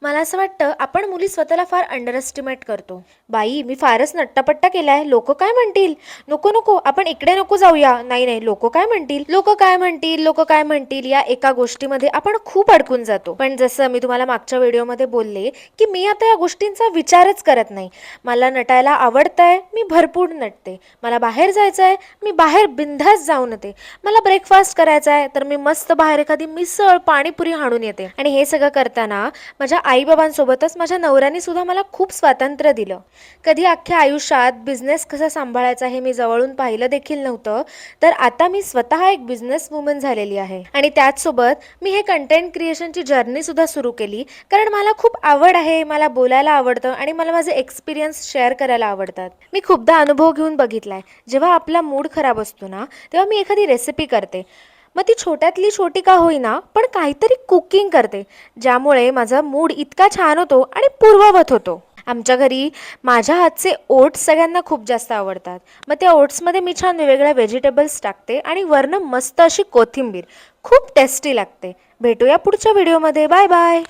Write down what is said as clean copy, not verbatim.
मला असं वाटतं आपण मुली स्वतःला फार अंडर एस्टिमेट करतो. बाई मी फारच नट्टापट्टा केलाय, लोक काय म्हणतील. नको नको आपण इकडे नको जाऊया. नाही नाही लोक काय म्हणतील, लोक काय म्हणतील, लोक काय म्हणतील, या एका गोष्टीमध्ये आपण खूप अडकून जातो. पण जसं मी तुम्हाला मागच्या व्हिडिओमध्ये बोलले की मी आता या गोष्टींचा विचारच करत नाही. मला नटायला आवडतंय, मी भरपूर नटते. मला बाहेर जायचंय, मी बाहेर बिंदास जाऊन येते. मला ब्रेकफास्ट करायचा आहे तर मी मस्त बाहेर एखादी मिसळ पाणीपुरी हाणून येते. आणि हे सगळं करताना माझ्या आईबाबांसोबतच माझ्या नवऱ्याने सुद्धा मला खूप स्वातंत्र्य दिलं. कधी अख्ख्या आयुष्यात बिझनेस कसा सांभाळायचा हे मी जवळून पाहिलं देखील नव्हतं, तर आता मी स्वतः एक बिझनेस वुमन झालेली आहे. आणि त्याचसोबत मी हे कंटेंट क्रिएशनची जर्नी सुद्धा सुरू केली, कारण मला खूप आवड आहे, मला बोलायला आवडतं आणि मला माझे एक्सपिरियन्स शेअर करायला आवडतात. मी खूपदा अनुभव घेऊन बघितलाय, जेव्हा आपला मूड खराब असतो ना, तेव्हा मी एखादी रेसिपी करते. मग ती छोट्यातली छोटी का होईना पण काहीतरी कुकिंग करते, ज्यामुळे माझा मूड इतका छान होतो आणि पूर्ववत होतो. आमच्या घरी माझ्या हातचे ओट्स सगळ्यांना खूप जास्त आवडतात. मग त्या ओट्समध्ये मी छान वेगवेगळ्या व्हेजिटेबल्स टाकते आणि वरनं मस्त अशी कोथिंबीर. खूप टेस्टी लागते. भेटूया पुढच्या व्हिडिओमध्ये. Bye bye.